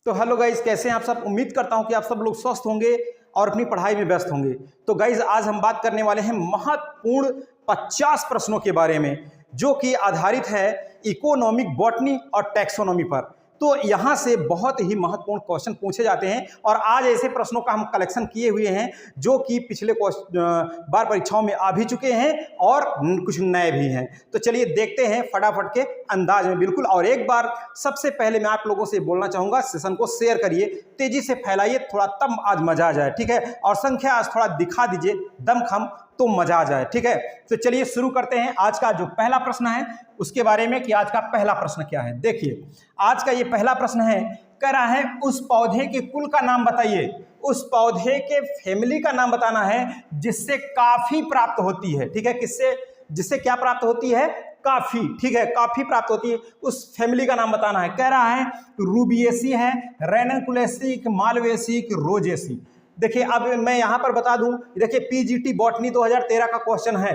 तो hello guys, कैसे हैं आप सब। उम्मीद करता हूं कि आप सब लोग स्वस्थ होंगे और अपनी पढ़ाई में व्यस्त होंगे। तो गाइज आज हम बात करने वाले हैं महत्वपूर्ण 50 प्रश्नों के बारे में, जो कि आधारित है इकोनॉमिक बॉटनी और टैक्सोनॉमी पर। तो यहाँ से बहुत ही महत्वपूर्ण क्वेश्चन पूछे जाते हैं और आज ऐसे प्रश्नों का हम कलेक्शन किए हुए हैं जो कि पिछले बार परीक्षाओं में आ भी चुके हैं और कुछ नए भी हैं। तो चलिए देखते हैं फटाफट के अंदाज में बिल्कुल। और एक बार सबसे पहले मैं आप लोगों से बोलना चाहूँगा, सेशन को शेयर करिए, तेजी से फैलाइए थोड़ा, तब आज मजा आ जाए। ठीक है, और संख्या आज थोड़ा दिखा दीजिए दमखम, तो मजा आ जाए। ठीक है, तो चलिए शुरू करते हैं आज का जो पहला प्रश्न है उसके बारे में कि आज का पहला प्रश्न क्या है। देखिए आज का ये पहला प्रश्न है, कह रहा है उस पौधे के कुल का नाम बताइए। उस पौधे के फैमिली का नाम बताना है जिससे काफी प्राप्त होती है। ठीक है, किससे, जिससे क्या प्राप्त होती है, काफी। ठीक है, काफी प्राप्त होती है, उस फैमिली का नाम बताना है। कह रहा है रूबिएसी है, रेनकुलेसी, मालवेसी, रोजेसी। देखिए अब मैं यहां पर बता दूं, देखिए पीजीटी बॉटनी 2013 का क्वेश्चन है।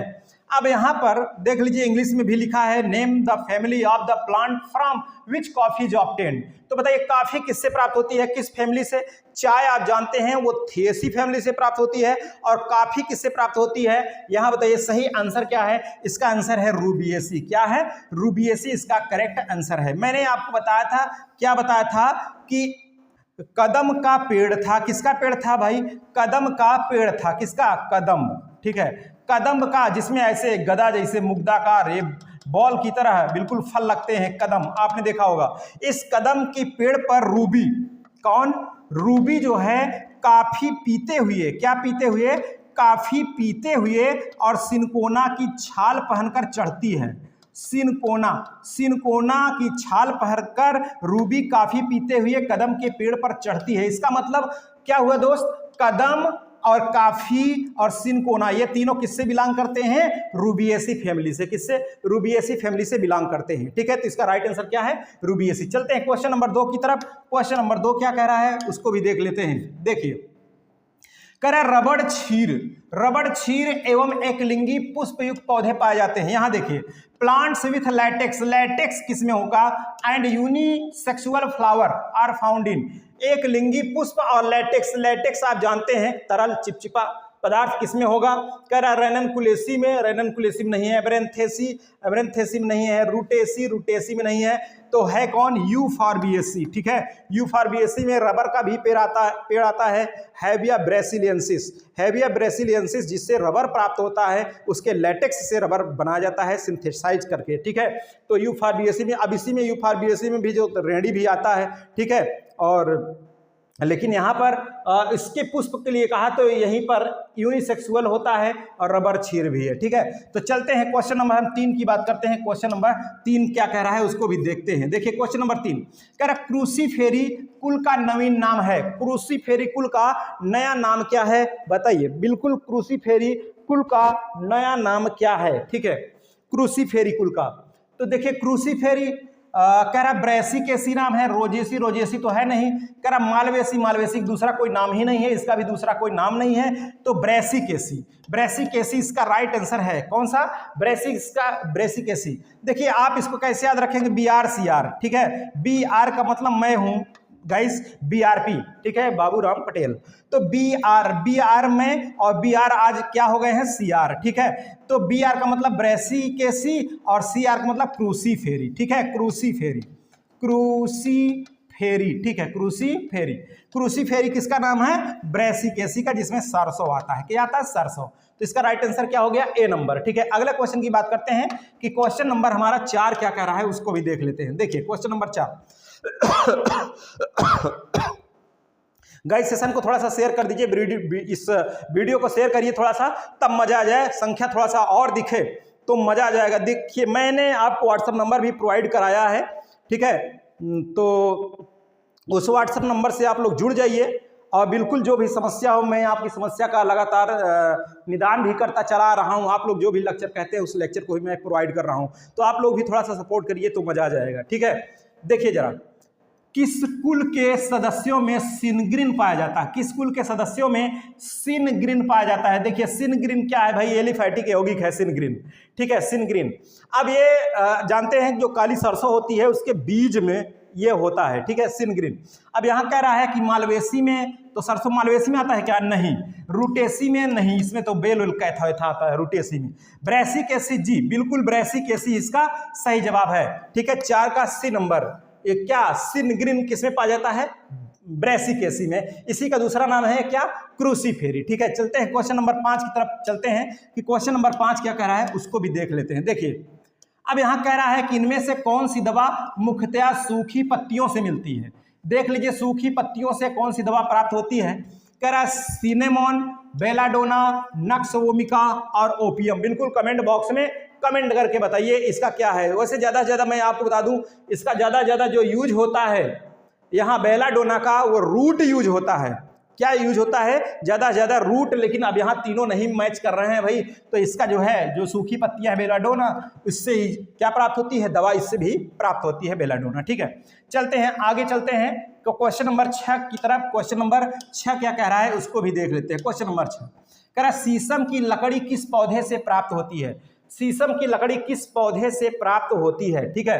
अब यहां पर देख लीजिए इंग्लिश में भी लिखा है, name the family of the plant from which coffee is obtained. तो बताइए काफी किससे प्राप्त होती है, किस फैमिली से। चाय आप जानते हैं वो थिएसी फैमिली से प्राप्त होती है, और काफी किससे प्राप्त होती है, यहां बताइए सही आंसर क्या है। इसका आंसर है रूबिएसी। क्या है, रूबिएसी इसका करेक्ट आंसर है। मैंने आपको बताया था, क्या बताया था कि कदम का पेड़ था। किसका पेड़ था भाई, कदम का पेड़ था। किसका, कदम। ठीक है, कदम का, जिसमें ऐसे गदा जैसे मुग्धाकार बॉल की तरह बिल्कुल फल लगते हैं कदम, आपने देखा होगा। इस कदम के पेड़ पर रूबी, कौन, रूबी जो है काफी पीते हुए, क्या पीते हुए, काफी पीते हुए और सिनकोना की छाल पहनकर चढ़ती है। सिनकोना, सिनकोना की छाल पहनकर रूबी काफी पीते हुए कदम के पेड़ पर चढ़ती है। इसका मतलब क्या हुआ दोस्त, कदम और काफी और सिनकोना ये तीनों किससे बिलोंग करते हैं, रूबिएसी फैमिली से। किससे, रूबिएसी फैमिली से बिलोंग करते हैं। ठीक है, तो इसका राइट आंसर क्या है, रूबिएसी। चलते हैं क्वेश्चन नंबर 2 की तरफ। क्वेश्चन नंबर 2 क्या कह रहा है उसको भी देख लेते हैं। देखिए कह रहा है रबड़ क्षीर, रबड़ क्षीर एवं एकलिंगी पुष्पयुक्त पौधे पाए जाते हैं। यहां देखिए प्लांट्स विथ लैटेक्स, लैटेक्स किसमें होगा, and unisexual flower are found in. एक लिंगी पुष्प और लैटेक्स, लैटेक्स आप जानते हैं तरल चिपचिपा पदार्थ किसमें होगा, कह रहा है रेननकुलेसी में, रेननकुलेसी में नहीं है, एब्रेंथेसी, एब्रेंथेसी में नहीं है, रूटेसी, रूटेसी में नहीं है, तो है कौन, यूफॉर्बिएसी। ठीक है, यूफॉर्बिएसी में रबर का भी पेड़ आता है, हैविया ब्रेसिलियंसिस, हैविया ब्रेसिलियंसिस, जिससे रबर प्राप्त होता है, उसके लैटेक्स से रबर बनाया जाता है सिंथेसाइज करके। ठीक है, तो यूफॉर्बिएसी में, अब इसी में यूफॉर्बिएसी में भी जो रेडी भी आता है। ठीक है, और लेकिन यहाँ पर इसके पुष्प के लिए कहा तो यहीं पर यूनिसेक्सुअल होता है और रबर क्षीर भी है। ठीक है, तो चलते हैं क्वेश्चन नंबर हम 3 की बात करते हैं। क्वेश्चन नंबर 3 क्या कह रहा है उसको भी देखते हैं। देखिए क्वेश्चन नंबर 3 कह रहा है क्रूसीफेरी कुल का नवीन नाम है। क्रूसीफेरी कुल का नया नाम क्या है बताइए, बिल्कुल क्रूसीफेरी कुल का नया नाम क्या है। ठीक है, क्रूसीफेरी कुल का, तो देखिए क्रूसीफेरी कह रहा ब्रेसिकेसी नाम है, रोजेसी, रोजेसी तो है नहीं, कह रहा मालवेसी, मालवेसी दूसरा कोई नाम ही नहीं है, इसका भी दूसरा कोई नाम नहीं है, तो ब्रेसिकेसी, ब्रेसिकेसी इसका राइट आंसर है। कौन सा, ब्रेसिकेसी। देखिए आप इसको कैसे याद रखेंगे, BRCR। ठीक है, BR का मतलब मैं हूं गाइस, BRP। ठीक है, बाबू राम पटेल, तो BR में, और BR आज क्या हो गए हैं, CR। ठीक है, तो BR का मतलब ब्रेसिकेसी और CR का मतलब क्रूसीफेरी। ठीक है, क्रूसीफेरी, क्रूसीफेरी। ठीक है, क्रूसीफेरी, क्रूसीफेरी किसका नाम है, ब्रेसिकेसी का, जिसमें सरसों आता है। क्या आता है, सरसों। तो इसका राइट आंसर क्या हो गया, A नंबर। ठीक है, अगले क्वेश्चन की बात करते हैं कि क्वेश्चन नंबर हमारा 4 क्या कह रहा है उसको भी देख लेते हैं। देखिए क्वेश्चन नंबर 4 गाइस सेशन को थोड़ा सा शेयर कर दीजिए, इस वीडियो को शेयर करिए थोड़ा सा, तब मजा आ जाए, संख्या थोड़ा सा और दिखे तो मजा आ जाएगा। देखिए मैंने आपको व्हाट्सएप नंबर भी प्रोवाइड कराया है। ठीक है, तो उस व्हाट्सएप नंबर से आप लोग जुड़ जाइए और बिल्कुल जो भी समस्या हो, मैं आपकी समस्या का लगातार निदान भी करता चला रहा हूं। आप लोग जो भी लेक्चर कहते हैं उस लेक्चर को भी मैं प्रोवाइड कर रहा हूं, तो आप लोग भी थोड़ा सा सपोर्ट करिए तो मजा आ जाएगा। ठीक है, देखिए जरा, किस कुल के सदस्यों में सिनग्रीन पाया जाता है, किस कुल के सदस्यों में सिनग्रीन पाया जाता है। देखिए सिनग्रीन क्या है भाई, एलिफैटिक यौगिक है सिनग्रीन। ठीक है, सिनग्रीन। अब ये जानते हैं जो काली सरसों होती है उसके बीज में ये होता है, ठीक है, सिनग्रीन। अब यहाँ कह रहा है कि मालवेसी में, तो सरसों मालवेसी में आता है क्या? नहीं। रूटेसी में नहीं, इसमें तो बेल उल कैथा आता है रूटेसी में। ब्रैसिक एसिड, जी बिल्कुल ब्रैसिक एसिड इसका सही जवाब है, ठीक है। 4 का सी नंबर, ये क्या सिनग्रीन किसमें पाया जाता है? ब्रैसिक एसिड में। इसी का दूसरा नाम है क्या? क्रूसीफेरी, ठीक है। चलते हैं क्वेश्चन नंबर 5 की तरफ चलते हैं कि क्वेश्चन नंबर 5 क्या कह रहा है, उसको भी देख लेते हैं। देखिए अब यहाँ कह रहा है कि इनमें से कौन सी दवा मुख्यतया सूखी पत्तियों से मिलती है। देख लीजिए सूखी पत्तियों से कौन सी दवा प्राप्त होती है। कह रहा है सिनेमोन, बेलाडोना, नक्स वोमिका और ओपियम। बिल्कुल कमेंट बॉक्स में कमेंट करके बताइए इसका क्या है। वैसे ज़्यादा से ज़्यादा मैं आपको बता दूं, इसका ज़्यादा से ज़्यादा जो यूज होता है यहाँ बेलाडोना का, वो रूट यूज होता है। क्या यूज होता है? ज़्यादा से ज़्यादा रूट, लेकिन अब यहाँ तीनों नहीं मैच कर रहे हैं भाई, तो इसका जो है जो सूखी पत्तियां है बेलाडोना, इससे क्या प्राप्त होती है? दवा इससे भी प्राप्त होती है बेलाडोना, ठीक है। चलते हैं आगे, चलते हैं तो क्वेश्चन नंबर 6 की तरफ। क्वेश्चन नंबर 6 क्या कह रहा है उसको भी देख लेते हैं। क्वेश्चन नंबर 6 कह रहा है शीशम की लकड़ी किस पौधे से प्राप्त होती है। शीशम की लकड़ी किस पौधे से प्राप्त होती है, ठीक है।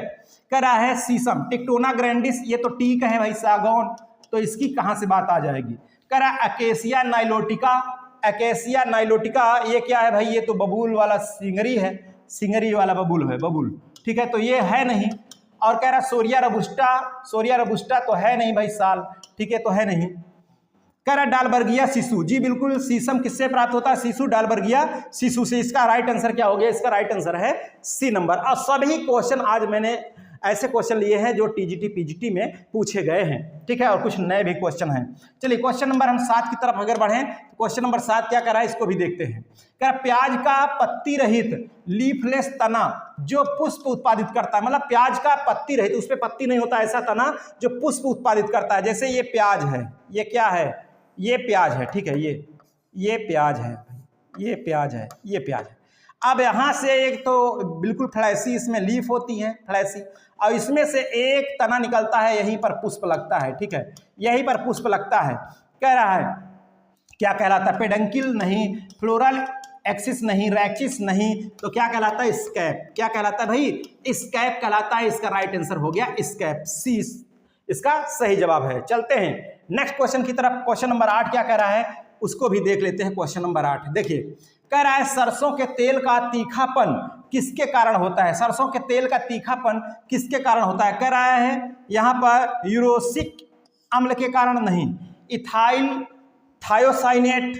कह रहा है शीशम, टिक्टोना ग्रैंडिस, ये तो टीक है भाई, सागौन, तो इसकी कहाँ से बात आ जाएगी। कह रहा है अकेसिया नाइलोटिका। अकेसिया नाइलोटिका ये क्या है भाई? ये तो बबूल वाला सिंगरी है, सिंगरी वाला बबूल है, बबूल, ठीक है, तो ये है नहीं। और कह रहा है सोरिया रबुस्टा, सोरिया रबुस्टा तो है नहीं भाई साल, ठीक है, तो है नहीं। कह रहा है डालबर्गिया शिशु, जी बिल्कुल शीशम किससे प्राप्त होता है? शिशु, डालबर्गिया शिशु से। इसका राइट आंसर क्या हो गया? इसका राइट आंसर है सी नंबर। और सभी क्वेश्चन आज मैंने ऐसे क्वेश्चन लिए हैं जो टीजीटी पीजीटी में पूछे गए हैं, ठीक है, और कुछ नए भी क्वेश्चन हैं। चलिए क्वेश्चन नंबर हम 7 की तरफ अगर बढ़ें तो क्वेश्चन नंबर 7 क्या कर रहा है इसको भी देखते हैं। क्या प्याज का पत्ती रहित लीफलेस तना जो पुष्प उत्पादित करता है, मतलब प्याज का पत्ती रहित, उस पर पत्ती नहीं होता, ऐसा तना जो पुष्प उत्पादित करता है। जैसे ये प्याज है, ये क्या है? ये प्याज है, ठीक है, ये प्याज है, ये प्याज है, ये प्याज है। अब यहाँ से एक तो बिल्कुल फ्लैसी इसमें लीफ होती है, फ्लैसी, और इसमें से एक तना निकलता है, यहीं पर पुष्प लगता है, ठीक है, यहीं पर पुष्प लगता है। कह रहा है क्या कहलाता है? पेडंकिल नहीं, फ्लोरल एक्सिस नहीं, रैचिस नहीं, तो क्या कहलाता है? स्कैप। क्या कहलाता है भाई? स्कैप कहलाता है। इसका राइट आंसर हो गया स्कैप, सी इसका सही जवाब है। चलते हैं नेक्स्ट क्वेश्चन की तरफ। क्वेश्चन नंबर 8 क्या कह रहा है उसको भी देख लेते हैं। क्वेश्चन नंबर 8 देखिए, कह रहा है सरसों के तेल का तीखापन किसके कारण होता है? सरसों के तेल का तीखापन किसके कारण होता है? कह रहा है यहाँ पर यूरोसिक अम्ल के कारण नहीं, इथाइल थायोसाइनेट,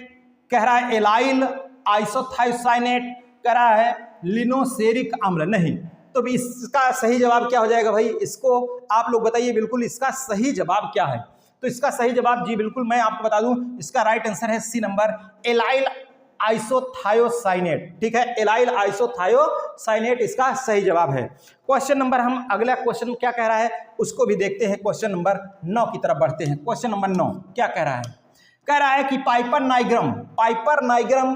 कह रहा है एलाइल आइसोथायोसाइनेट, कह रहा है लिनोसेरिक अम्ल नहीं। तो इसका सही जवाब क्या हो जाएगा भाई? इसको आप लोग बताइए, बिल्कुल इसका सही जवाब क्या है? तो इसका सही जवाब जी बिल्कुल मैं आपको बता दूं, इसका राइट आंसर है सी नंबर, एलाइल आइसोथायोसाइनेट, ठीक है, एलाइल आइसोथायोसाइनेट इसका सही जवाब है। क्वेश्चन नंबर, हम अगला क्वेश्चन क्या कह रहा है उसको भी देखते हैं। क्वेश्चन नंबर 9 की तरफ बढ़ते हैं। क्वेश्चन नंबर 9 क्या कह रहा है? कह रहा है कि पाइपर नाइग्रम, पाइपर नाइग्रम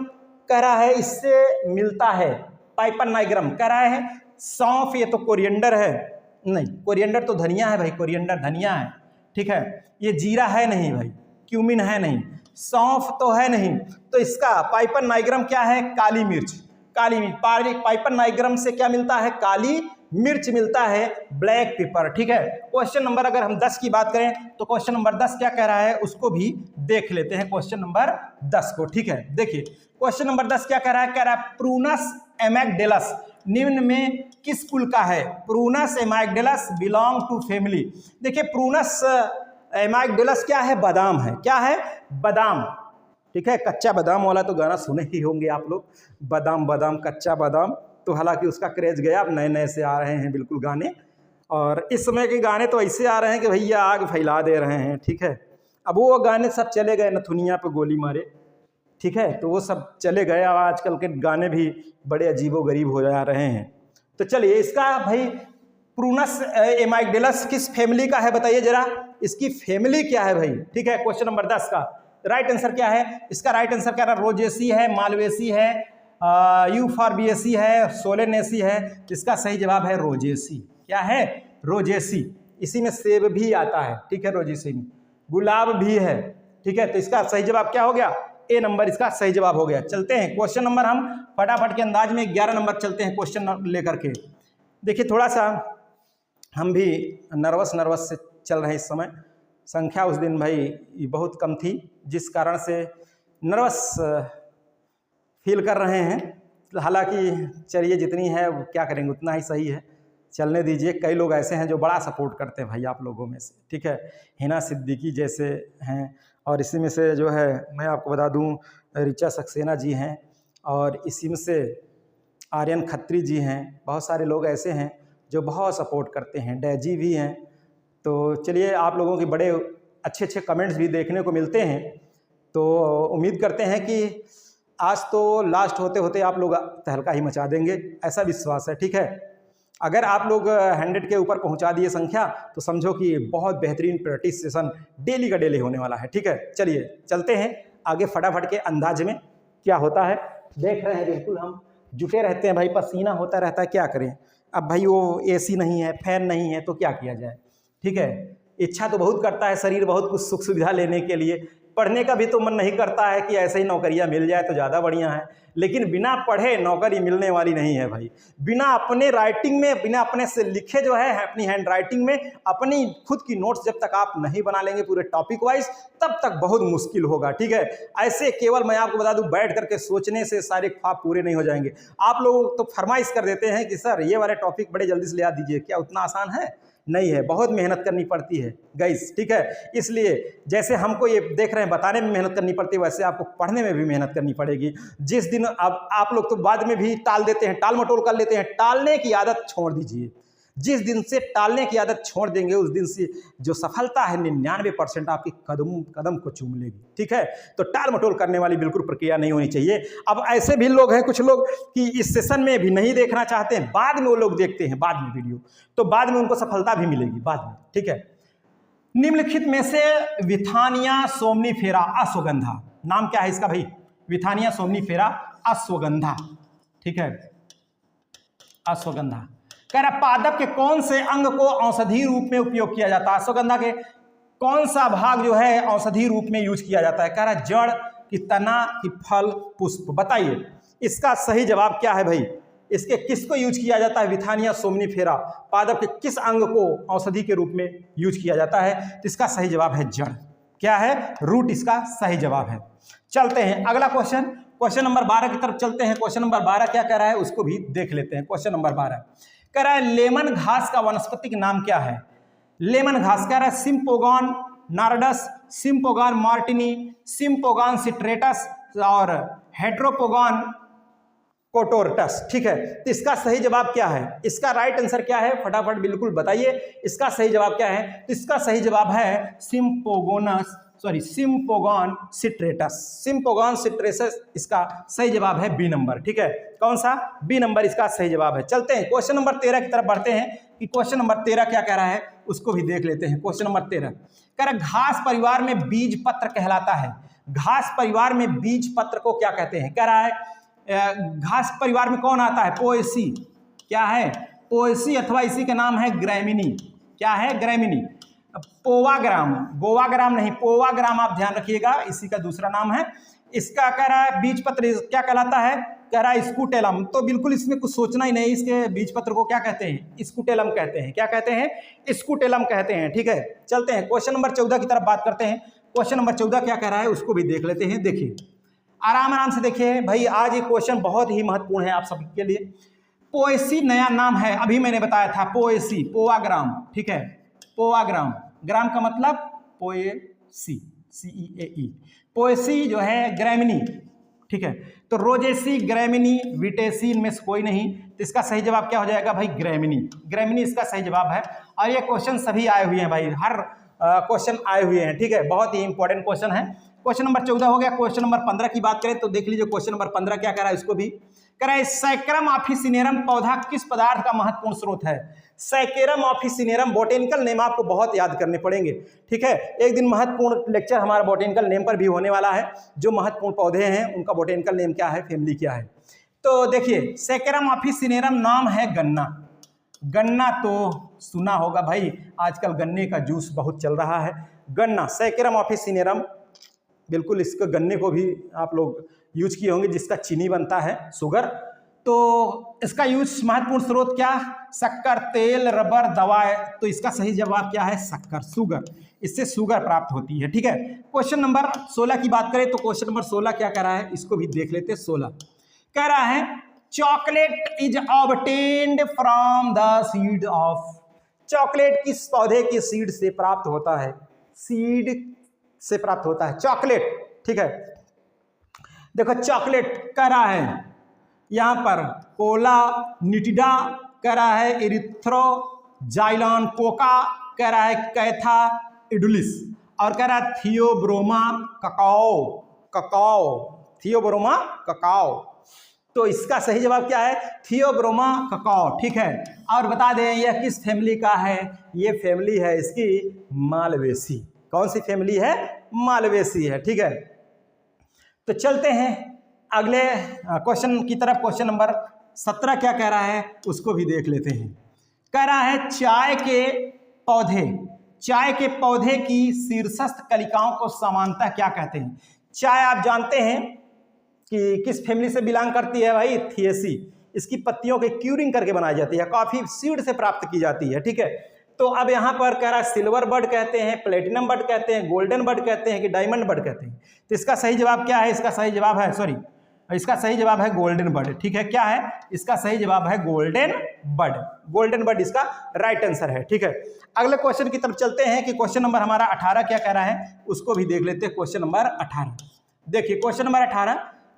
कह रहा है इससे मिलता है। पाइपर नाइग्रम कह रहा है सौंफ, ये तो कोरिएंडर है, नहीं कोरिएंडर तो धनिया है भाई, कोरिएंडर धनिया है, ठीक है, ये जीरा है नहीं भाई, क्यूमिन है नहीं, सौंफ तो है नहीं, तो इसका पाइपर नाइग्रम क्या है? काली मिर्च, काली मिर्च। पाइपर नाइग्रम से क्या मिलता है? काली मिर्च मिलता है, ब्लैक पेपर, ठीक है। क्वेश्चन नंबर अगर हम 10 की बात करें तो क्वेश्चन नंबर 10 क्या कह रहा है उसको भी देख लेते हैं, क्वेश्चन नंबर 10 को, ठीक है। देखिए क्वेश्चन नंबर 10 क्या कह रहा है? कह रहा है प्रूनस एमैगडेलस निम्न में किस कुल का है? Prunus amygdalus belong to family. देखिए प्रूनस एमैगडेलस क्या है? बादाम है, क्या है? बादाम, ठीक है, कच्चा बादाम वाला तो गाना सुने ही होंगे आप लोग, बादाम बादाम कच्चा बादाम, तो हालांकि उसका क्रेज गया, अब नए नए से आ रहे हैं बिल्कुल गाने, और इस समय के गाने तो ऐसे आ रहे हैं कि भैया आग फैला दे रहे हैं, ठीक है। अब वो गाने सब चले गए, नथुनिया पे गोली मारे, ठीक है, तो वो सब चले गए। अब आजकल के गाने भी बड़े अजीबोगरीब हो जा रहे हैं। तो चलिए इसका भाई प्रूनस एमैगडेलस किस फैमिली का है बताइए जरा, इसकी फैमिली क्या है भाई, ठीक है। क्वेश्चन नंबर 10 का राइट आंसर क्या है? इसका राइट आंसर क्या है? रोजेसी है, मालवेसी है, यूफॉर्बिएसी है, सोलेनेसी है। इसका सही जवाब है रोजेसी। क्या है? रोजेसी। इसी में सेब भी आता है, ठीक है, रोजेसी में गुलाब भी है, ठीक है। तो इसका सही जवाब क्या हो गया? ए नंबर इसका सही जवाब हो गया। चलते हैं क्वेश्चन नंबर, हम फटाफट के अंदाज में 11 नंबर चलते हैं क्वेश्चन लेकर के। देखिए थोड़ा सा हम भी नर्वस से चल रहे हैं इस समय। संख्या उस दिन भाई बहुत कम थी, जिस कारण से नर्वस फील कर रहे हैं। हालांकि चलिए, जितनी है वो क्या करेंगे, उतना ही सही है, चलने दीजिए। कई लोग ऐसे हैं जो बड़ा सपोर्ट करते हैं भाई आप लोगों में से, ठीक है। हिना सिद्दीकी जैसे हैं, और इसी में से जो है मैं आपको बता दूं ऋचा सक्सेना जी हैं, और इसी में से आर्यन खत्री जी हैं। बहुत सारे लोग ऐसे हैं जो बहुत सपोर्ट करते हैं, डैजी भी हैं। तो चलिए, आप लोगों के बड़े अच्छे अच्छे कमेंट्स भी देखने को मिलते हैं। तो उम्मीद करते हैं कि आज तो लास्ट होते होते आप लोग तहलका ही मचा देंगे, ऐसा विश्वास है, ठीक है। अगर आप लोग 100 के ऊपर पहुंचा दिए संख्या, तो समझो कि बहुत बेहतरीन प्रैक्टिस सेशन डेली का डेली होने वाला है, ठीक है। चलिए चलते हैं आगे फटाफट के अंदाज में क्या होता है। देख रहे हैं बिल्कुल हम जुटे रहते हैं भाई, पसीना होता रहता है, क्या करें। अब भाई वो एसी नहीं है, फैन नहीं है, तो क्या किया जाए, ठीक है। इच्छा तो बहुत करता है शरीर बहुत कुछ सुख सुविधा लेने के लिए, पढ़ने का भी तो मन नहीं करता है कि ऐसे ही नौकरियां मिल जाए तो ज़्यादा बढ़िया है। लेकिन बिना पढ़े नौकरी मिलने वाली नहीं है भाई। बिना अपने राइटिंग में, बिना अपने से लिखे जो है अपनी हैंड राइटिंग में अपनी खुद की नोट्स जब तक आप नहीं बना लेंगे पूरे टॉपिक वाइज, तब तक बहुत मुश्किल होगा, ठीक है। ऐसे केवल मैं आपको बता दूं, बैठ करके सोचने से सारे ख्वाब पूरे नहीं हो जाएंगे। आप लोग तो फरमाइश कर देते हैं कि सर ये वाले टॉपिक बड़े जल्दी से ले आ दीजिए, क्या उतना आसान है? नहीं है, बहुत मेहनत करनी पड़ती है गाइस, ठीक है। इसलिए जैसे हमको ये देख रहे हैं बताने में मेहनत करनी पड़ती है, वैसे आपको पढ़ने में भी मेहनत करनी पड़ेगी। जिस दिन अब आप लोग तो बाद में भी टाल देते हैं, टाल मटोल कर लेते हैं, टालने की आदत छोड़ दीजिए। जिस दिन से टालने की आदत छोड़ देंगे, उस दिन से जो सफलता है 99% आपकी कदम को चूम लेगी, ठीक है। तो टाल मटोल करने वाली बिल्कुल प्रक्रिया नहीं होनी चाहिए। अब ऐसे भी लोग हैं कुछ लोग कि इस सेशन में भी नहीं देखना चाहते हैं, बाद में वो लोग देखते हैं बाद में वीडियो, तो बाद में उनको सफलता भी मिलेगी बाद में, ठीक है। निम्नलिखित में से विथानिया सोमनीफेरा अश्वगंधा, नाम क्या है इसका भाई? विथानिया सोमनीफेरा अश्वगंधा, ठीक है, अश्वगंधा। कह रहा पादप के कौन से अंग को औषधि रूप में उपयोग किया जाता है? अश्वगंधा के कौन सा भाग जो है औषधि रूप में यूज किया जाता है? कह रहा जड़ की, तना की, फल, पुष्प। बताइए इसका सही जवाब क्या है भाई? इसके किसको यूज किया जाता है? विथानिया सोमनीफेरा पादप के किस अंग को औषधि के रूप में यूज किया जाता है? तो इसका सही जवाब है जड़। क्या है? रूट इसका सही जवाब है। चलते हैं अगला क्वेश्चन, क्वेश्चन नंबर 12 की तरफ चलते हैं। क्वेश्चन नंबर 12 क्या कह रहा है उसको भी देख लेते हैं। क्वेश्चन नंबर 12 कह रहा है लेमन घास का वानस्पतिक नाम क्या है? लेमन घास कह रहा है सिम्पोगॉन नार्डस, सिम्पोगॉन मार्टिनी, सिम्पोगॉन सिट्रेटस और हेट्रोपोगॉन कोटोरटस, ठीक है। तो इसका सही जवाब क्या है? इसका राइट आंसर क्या है? फटाफट बिल्कुल बताइए इसका सही जवाब क्या है। तो इसका सही जवाब है सिम्पोगॉन सिट्रेटस। सिम्पोगॉन सिट्रेटस इसका सही जवाब है बी नंबर, ठीक है। कौन सा? बी नंबर इसका सही जवाब है। चलते हैं क्वेश्चन नंबर 13 की तरफ बढ़ते हैं कि क्वेश्चन नंबर 13 क्या कह रहा है उसको भी देख लेते हैं। क्वेश्चन नंबर 13 कह रहा है घास परिवार में बीज पत्र कहलाता है। घास परिवार में बीज पत्र को क्या कहते हैं? कह रहा है घास परिवार में कौन आता है? पोएसी। क्या है? पोएसी, अथवा इसी का नाम है ग्रैमिनी। क्या है? ग्रैमिनी। पोवाग्राम, गोवाग्राम नहीं, पोवाग्राम आप ध्यान रखिएगा, इसी का दूसरा नाम है। इसका कह रहा है बीज पत्र क्या कहलाता है? कह रहा है स्कूटेलम। तो बिल्कुल इसमें कुछ सोचना ही नहीं, इसके बीज पत्र को क्या कहते हैं? स्कूटेलम कहते हैं। क्या कहते हैं? स्कूटेलम कहते हैं, ठीक है। चलते हैं क्वेश्चन नंबर 14 की तरफ बात करते हैं। क्वेश्चन नंबर 14 क्या कह रहा है उसको भी देख लेते हैं। देखिए आराम आराम से देखिए भाई, आज ये क्वेश्चन बहुत ही महत्वपूर्ण है आप सबके लिए। पोएसी नया नाम है, अभी मैंने बताया था पोएसी, पोवाग्राम, ठीक है। पोवाग्राम, ग्राम का मतलब पोएसी, CEAE। पोएसी जो है ग्रैमिनी, ठीक है। तो रोजेसी, ग्रैमिनी, विटेसी, इनमें से कोई नहीं। तो इसका सही जवाब क्या हो जाएगा भाई? ग्रैमिनी। ग्रैमिनी इसका सही जवाब है। और ये क्वेश्चन सभी आए हुए हैं भाई, हर क्वेश्चन आए हुए हैं, ठीक है। बहुत ही इंपॉर्टेंट क्वेश्चन है। क्वेश्चन नंबर 14 हो गया। क्वेश्चन नंबर 15 की बात करें तो देख लीजिए क्वेश्चन नंबर 15 क्या कह रहा है इसको भी। कह रहा है सैकरम ऑफिसिनेरम पौधा किस पदार्थ का महत्वपूर्ण स्रोत है? सैकेरम ऑफिसिनेरम, बोटेनिकल नेम आपको बहुत याद करने पड़ेंगे, ठीक है। एक दिन महत्वपूर्ण लेक्चर हमारा बोटेनिकल नेम पर भी होने वाला है। जो महत्वपूर्ण पौधे हैं उनका बोटेनिकल नेम क्या है, फैमिली क्या है। तो देखिए सैकेरम ऑफिसिनेरम नाम है गन्ना। गन्ना तो सुना होगा भाई, आजकल गन्ने का जूस बहुत चल रहा है। गन्ना, सैकेरम ऑफिसिनेरम, बिल्कुल इसको गन्ने को भी आप लोग यूज किए होंगे जिसका चीनी बनता है, शुगर। तो इसका यूज महत्वपूर्ण स्रोत क्या? शक्कर, तेल, रबर, दवा। तो इसका सही जवाब क्या है? शक्कर, शुगर। इससे शुगर प्राप्त होती है। ठीक है, क्वेश्चन नंबर 16 की बात करें तो क्वेश्चन नंबर 16 क्या कह रहा है, इसको भी देख लेते हैं। 16 कह रहा है chocolate is obtained from the seed of. Chocolate किस पौधे की सीड से प्राप्त होता है? सीड से प्राप्त होता है चॉकलेट। ठीक है, देखो चॉकलेट कह रहा है यहां पर कोला निटिडा, कह रहा है इरिथ्रोजाइलॉन कोका, कह रहा है कैथा इडुलिस, और कह रहा है Theobroma cacao. Cacao, Theobroma cacao. तो इसका सही जवाब क्या है? Theobroma cacao. ठीक है, और बता दें यह किस फैमिली का है? ये फैमिली है इसकी मालवेसी। कौन सी फैमिली है? मालवेसी है। ठीक है, तो चलते हैं अगले क्वेश्चन की तरफ। क्वेश्चन नंबर 17 क्या कह रहा है उसको भी देख लेते हैं। कह रहा है चाय के पौधे की शीर्षस्थ कलिकाओं को सामान्यतः क्या कहते हैं? चाय आप जानते हैं कि किस फैमिली से बिलोंग करती है भाई? थिएसी। इसकी पत्तियों के क्यूरिंग करके बनाई जाती है, कॉफी सीड से प्राप्त की जाती है। ठीक है, तो अब यहाँ पर कह रहा है सिल्वर बर्ड कहते हैं, प्लेटिनम बर्ड कहते हैं, गोल्डन बर्ड कहते हैं कि डायमंड बर्ड कहते हैं? तो इसका सही जवाब क्या है? इसका सही जवाब है इसका सही जवाब है गोल्डन बर्ड। ठीक है, क्या है? इसका सही जवाब है गोल्डन बर्ड। गोल्डन बर्ड इसका राइट आंसर है। ठीक है, अगले क्वेश्चन की तरफ चलते हैं कि क्वेश्चन नंबर हमारा 18 क्या कह रहा है उसको भी देख लेते हैं। क्वेश्चन नंबर 18 देखिए, क्वेश्चन नंबर 18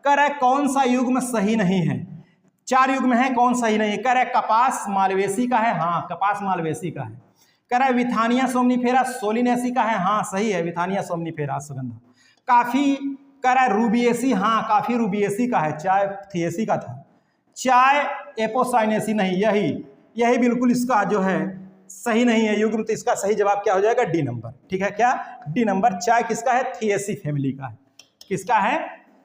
कह रहा है कौन सा युग्म सही नहीं है? 4 युग्म है, कौन सही नहीं है? कह रहा है कपास मालवेसी का है। हाँ, कपास मालवेसी का है। कह रहा है विथानिया सोमनीफेरा सोलिनेसी का है। हाँ सही है, विथानिया सोमनीफेरा सुगंधा। काफी कह रहा है रूबिएसी। हाँ, काफी रूबिएसी का है। चाय थिएसी का था। चाय एपोसाइनेसी नहीं, यही बिल्कुल इसका जो है सही नहीं है युग्म। तो इसका सही जवाब क्या हो जाएगा? D number. ठीक है, क्या? D number. चाय किसका है? थिएसी फैमिली का है। किसका है?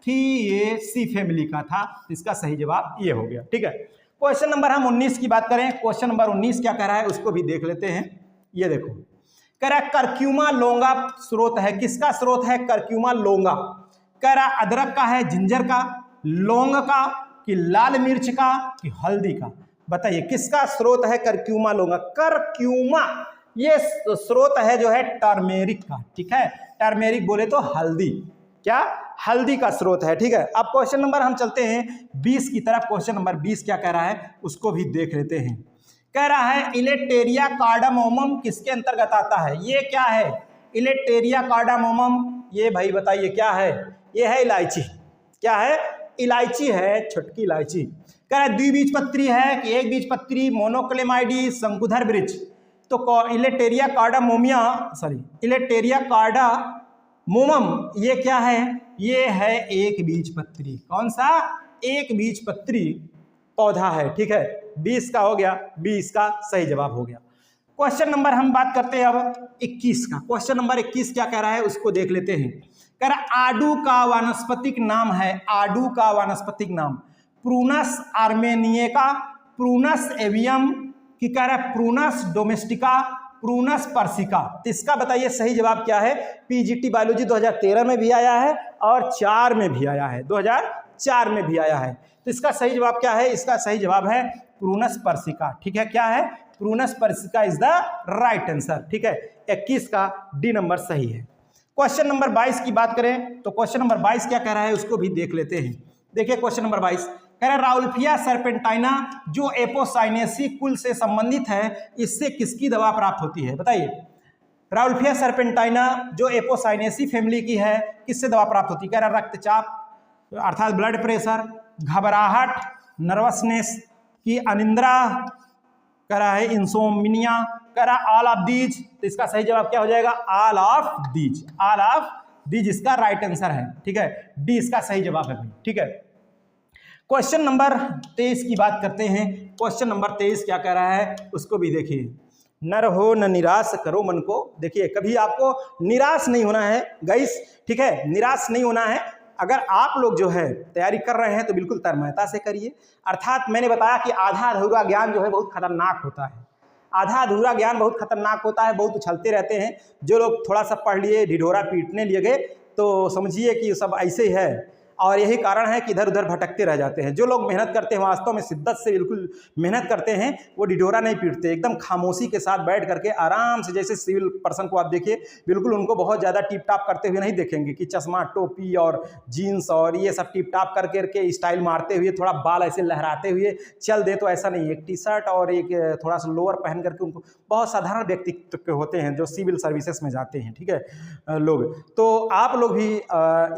थिएसी फैमिली का था। इसका सही जवाब ये हो गया। ठीक है, क्वेश्चन नंबर हम 19 की बात करें। क्वेश्चन नंबर 19 क्या कह रहा है उसको भी देख लेते हैं। ये देखो, कह रहा है करक्यूमा लोंगा स्रोत है। किसका स्रोत है? करक्यूमा लोंगा। कह रहा है अदरक का है, जिंजर का, लौंग का, कि लाल मिर्च का, कि हल्दी का? बताइए किसका स्रोत है करक्यूमा लोंगा? करक्यूमा ये स्रोत है जो है टर्मेरिक का। ठीक है, टर्मेरिक बोले तो हल्दी। क्या? हल्दी का स्रोत है। ठीक है, अब क्वेश्चन नंबर हम चलते हैं 20 की तरफ। क्वेश्चन नंबर 20 क्या कह रहा है उसको भी देख लेते हैं। कह रहा है इलेक्टेरिया कार्डामोमम किसके अंतर्गत आता है? ये क्या है? इलेक्टेरिया कार्डामोमम, ये भाई बताइए क्या है? ये है इलायची। क्या है? इलायची है, छोटकी इलायची। कह रहा है द्विबीजपत्री है कि एक बीजपत्री, मोनोक्लेमाइडी, शंकुधर वृक्ष? तो इलेक्टेरिया कार्डामोमम ये क्या है? ये है एक बीजपत्री। कौन सा? एक बीजपत्री पौधा है। ठीक है, 20 का हो गया, 20 का सही जवाब हो गया। क्वेश्चन नंबर हम बात करते हैं अब 21 का। क्वेश्चन नंबर 21 क्या कह रहा है उसको देख लेते हैं। कह रहा आडू का वानस्पतिक नाम है। आडू का वानस्पतिक नाम प्रूनस आर्मेनिका, प्रूनस एवियम, कि कह रहा है प्रूनस डोमेस्टिका, प्रूनस पर्सिका? तो इसका बताइए सही जवाब क्या है? पीजीटी बायोलॉजी 2013 में भी आया है और 4 में भी आया है, 2004 में भी आया है। तो इसका सही जवाब क्या है? इसका सही जवाब है प्रूनस पर्सिका। ठीक है, क्या है? Prunus persica is the right answer. ठीक है, 21 का डी नंबर सही है। क्वेश्चन नंबर 22 की बात करें तो क्वेश्चन नंबर 22 क्या कह रहा है उसको भी देख लेते हैं। देखिए क्वेश्चन नंबर 22 कह रहा है राउल्फिया सर्पेंटाइना जो एपोसाइनेसी कुल से संबंधित है, इससे किसकी दवा प्राप्त होती है? बताइए, राउल्फिया सर्पेंटाइना जो एपोसाइनेसी फैमिली की है, किससे दवा प्राप्त होती है? कह रहा है रक्तचाप अर्थात ब्लड प्रेशर, घबराहट, नर्वसनेस, की अनिंद्रा, कह रहा है इंसोमिनिया, कह रहा ऑल ऑफ दीज। तो इसका सही जवाब क्या हो जाएगा? All of these. All of these इसका राइट आंसर है। ठीक है, डी इसका सही जवाब है भाई। ठीक है, क्वेश्चन नंबर 23 की बात करते हैं। क्वेश्चन नंबर 23 क्या कह रहा है उसको भी देखिए। न रहो न निराश करो मन को। देखिए कभी आपको निराश नहीं होना है गाइस। ठीक है, निराश नहीं होना है। अगर आप लोग जो है तैयारी कर रहे हैं तो बिल्कुल तन्मयता से करिए। अर्थात मैंने बताया कि आधा अधूरा ज्ञान जो है बहुत खतरनाक होता है। आधा अधूरा ज्ञान बहुत खतरनाक होता है, बहुत उछलते रहते हैं। जो लोग थोड़ा सा पढ़ लिए, ढिढोरा पीटने लिए गए तो समझिए कि सब ऐसे ही है। और यही कारण है कि इधर उधर भटकते रह जाते हैं। जो लोग मेहनत करते हैं वास्तव में शिद्दत से बिल्कुल मेहनत करते हैं, वो ढिढोरा नहीं पीटते, एकदम खामोशी के साथ बैठ करके आराम से, जैसे सिविल पर्सन को आप देखिए, बिल्कुल उनको बहुत ज़्यादा टिप टाप करते हुए नहीं देखेंगे कि चश्मा टोपी और जीन्स और ये सब टिप टाप कर करके स्टाइल मारते हुए, थोड़ा बाल ऐसे लहराते हुए चल दे, तो ऐसा नहीं। एक टी शर्ट और एक थोड़ा सा लोअर पहन करके उनको बहुत साधारण व्यक्तित्व के होते हैं जो सिविल सर्विसेज में जाते हैं, ठीक है लोग। तो आप लोग भी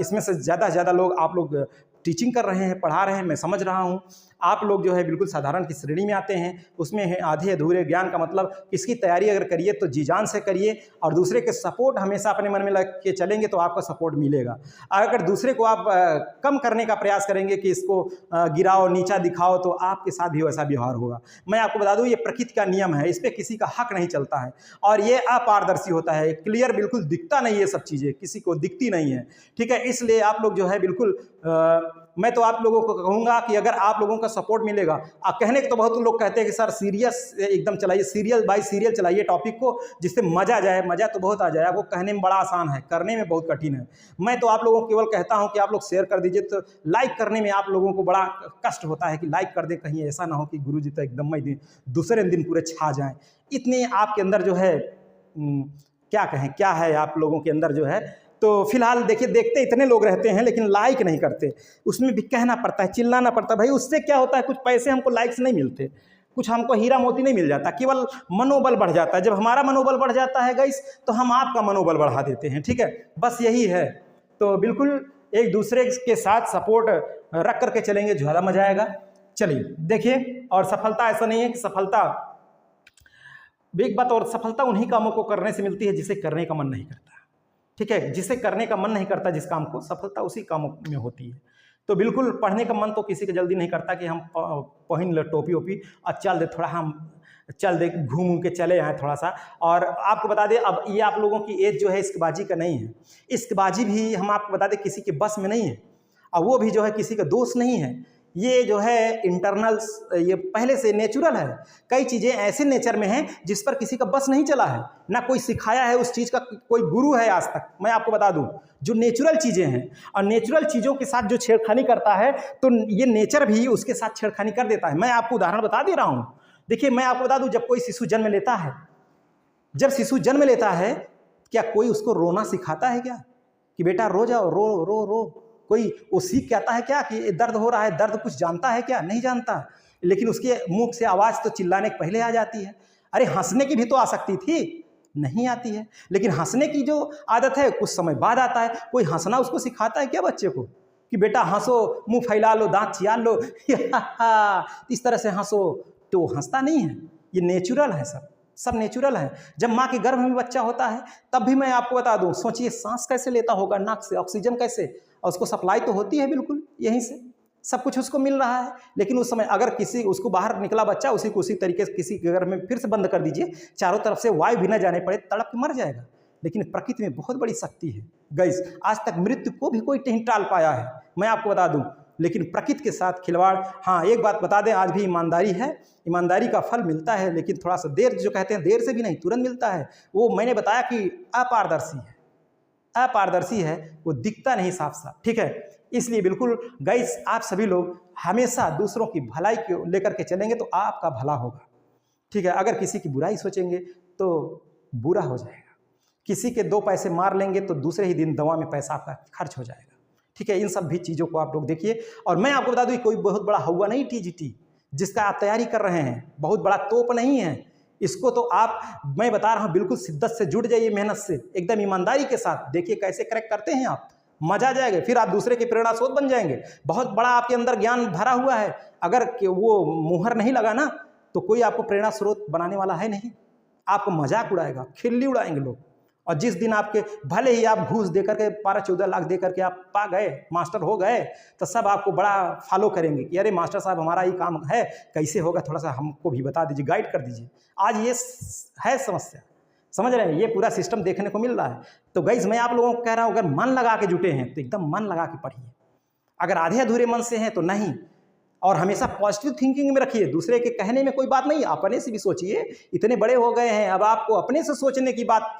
इसमें से ज़्यादा से ज़्यादा लोग, आप लोग टीचिंग कर रहे हैं, पढ़ा रहे हैं, मैं समझ रहा हूँ। आप लोग जो है बिल्कुल साधारण की श्रेणी में आते हैं, उसमें है आधे अधूरे ज्ञान का मतलब इसकी तैयारी अगर करिए तो जी जान से करिए, और दूसरे के सपोर्ट हमेशा अपने मन में लग के चलेंगे तो आपका सपोर्ट मिलेगा। अगर दूसरे को आप कम करने का प्रयास करेंगे कि इसको गिराओ, नीचा दिखाओ, तो आपके साथ भी वैसा व्यवहार होगा। मैं आपको बता दूं, ये प्रकृति का नियम है, इस पर किसी का हक नहीं चलता है, और ये अपारदर्शी होता है, क्लियर बिल्कुल दिखता नहीं है, सब चीज़ें किसी को दिखती नहीं है, ठीक है। इसलिए आप लोग जो है बिल्कुल मैं तो आप लोगों को कहूँगा कि अगर आप लोगों का सपोर्ट मिलेगा, कहने के तो बहुत लोग कहते हैं कि सर सीरियस एकदम चलाइए, सीरियल बाय सीरियल चलाइए टॉपिक को, जिससे मज़ा आ जाए। मज़ा तो बहुत आ जाए, आपको कहने में बड़ा आसान है, करने में बहुत कठिन है। मैं तो आप लोगों को केवल कहता हूं कि आप लोग शेयर कर दीजिए। तो लाइक करने में आप लोगों को बड़ा कष्ट होता है कि लाइक कर दें, कहीं ऐसा ना हो कि गुरुजी तो एकदम ही दूसरे दिन पूरे छा जाएँ। इतने आपके अंदर जो है क्या कहें, क्या है आप लोगों के अंदर जो है। तो फिलहाल देखिए, देखते इतने लोग रहते हैं लेकिन लाइक नहीं करते, उसमें भी कहना पड़ता है, चिल्लाना पड़ता है। भाई उससे क्या होता है, कुछ पैसे हमको लाइक से नहीं मिलते, कुछ हमको हीरा मोती नहीं मिल जाता, केवल मनोबल बढ़ जाता है। जब हमारा मनोबल बढ़ जाता है गाइस, तो हम आपका मनोबल बढ़ा देते हैं, ठीक है। बस यही है। तो बिल्कुल एक दूसरे के साथ सपोर्ट रख करके चलेंगे, ज़्यादा मजा आएगा। चलिए देखिए, और सफलता ऐसा नहीं है कि सफलता एक बात, और सफलता उन्हीं कामों को करने से मिलती है जिसे करने का मन नहीं करता, ठीक है। जिसे करने का मन नहीं करता जिस काम को, सफलता उसी कामों में होती है। तो बिल्कुल पढ़ने का मन तो किसी का जल्दी नहीं करता कि हम पहन ले टोपी ओपी और चल दे, थोड़ा हम चल दे, घूम के चले आए थोड़ा सा। और आपको बता दें, अब ये आप लोगों की एज जो है इश्कबाजी का नहीं है, इश्कबाजी भी हम आपको बता दें किसी के बस में नहीं है, और वो भी जो है किसी का दोस्त नहीं है। ये जो है इंटरनल्स, ये पहले से नेचुरल है। कई चीज़ें ऐसे नेचर में हैं जिस पर किसी का बस नहीं चला है, ना कोई सिखाया है, उस चीज़ का कोई गुरु है आज तक। मैं आपको बता दूं, जो नेचुरल चीज़ें हैं, और नेचुरल चीज़ों के साथ जो छेड़खानी करता है, तो ये नेचर भी उसके साथ छेड़खानी कर देता है। मैं आपको उदाहरण बता दे रहा हूँ। देखिए, मैं आपको बता दूँ, जब कोई शिशु जन्म लेता है, जब शिशु जन्म लेता है, क्या कोई उसको रोना सिखाता है क्या, कि बेटा रो जाओ, रो रो रो? कोई वो सीख कहता है क्या कि दर्द हो रहा है? दर्द कुछ जानता है क्या? नहीं जानता। लेकिन उसके मुख से आवाज़ तो चिल्लाने के पहले आ जाती है। अरे हंसने की भी तो आ सकती थी, नहीं आती है। लेकिन हंसने की जो आदत है कुछ समय बाद आता है। कोई हंसना उसको सिखाता है क्या बच्चे को, कि बेटा हंसो, मुंह फैला लो, दांत चियाल लो, इस तरह से हंसो? तो हंसता नहीं है। ये नेचुरल है, सब नेचुरल है। जब माँ के गर्भ में बच्चा होता है, तब भी मैं आपको बता दूं, सोचिए सांस कैसे लेता होगा, नाक से ऑक्सीजन कैसे, और उसको सप्लाई तो होती है बिल्कुल यहीं से, सब कुछ उसको मिल रहा है। लेकिन उस समय अगर किसी उसको बाहर निकला बच्चा, उसी को उसी तरीके से किसी के घर में फिर से बंद कर दीजिए, चारों तरफ से वायु भी न जाने पड़े, तड़प के मर जाएगा। लेकिन प्रकृति में बहुत बड़ी शक्ति है गाइस, आज तक मृत्यु को भी कोई नहीं टाल पाया है, मैं आपको बता दूं। लेकिन प्रकृति के साथ खिलवाड़, हाँ एक बात बता दें, आज भी ईमानदारी है, ईमानदारी का फल मिलता है, लेकिन थोड़ा सा देर, जो कहते हैं देर से भी नहीं तुरंत मिलता है। वो मैंने बताया कि अपारदर्शी है, अपारदर्शी है, वो दिखता नहीं साफ साफ, ठीक है। इसलिए बिल्कुल गाइस, आप सभी लोग हमेशा दूसरों की भलाई को लेकर के चलेंगे तो आपका भला होगा, ठीक है। अगर किसी की बुराई सोचेंगे तो बुरा हो जाएगा, किसी के 2 पैसे मार लेंगे तो दूसरे ही दिन दवा में पैसा आपका खर्च हो जाएगा, ठीक है। इन सब भी चीज़ों को आप लोग देखिए। और मैं आपको बता दूं, कोई बहुत बड़ा हुआ नहीं टीजीटी जिसका आप तैयारी कर रहे हैं, बहुत बड़ा तोप नहीं है। इसको तो आप, मैं बता रहा हूँ, बिल्कुल शिद्दत से जुट जाइए, मेहनत से, एकदम ईमानदारी के साथ। देखिए कैसे क्रैक करते हैं आप, मजा आ जाएगा। फिर आप दूसरे के प्रेरणा स्रोत बन जाएंगे। बहुत बड़ा आपके अंदर ज्ञान भरा हुआ है, अगर वो मुहर नहीं लगा ना, तो कोई आपको प्रेरणा स्रोत बनाने वाला है नहीं। आपको मजाक उड़ाएगा, खिल्ली उड़ाएंगे लोग। और जिस दिन आपके, भले ही आप घूस दे करके 12-14 लाख दे करके आप पा गए, मास्टर हो गए, तो सब आपको बड़ा फॉलो करेंगे कि अरे मास्टर साहब हमारा ये काम है, कैसे होगा, थोड़ा सा हमको भी बता दीजिए, गाइड कर दीजिए। आज ये है समस्या, समझ रहे हैं, ये पूरा सिस्टम देखने को मिल रहा है। तो गाइस, मैं आप लोगों को कह रहा हूँ, अगर मन लगा के जुटे हैं तो एकदम मन लगा के पढ़िए। अगर आधे अधूरे मन से हैं तो नहीं। और हमेशा पॉजिटिव थिंकिंग में रखिए, दूसरे के कहने में कोई बात नहीं, अपने से भी सोचिए। इतने बड़े हो गए हैं, अब आपको अपने से सोचने की बात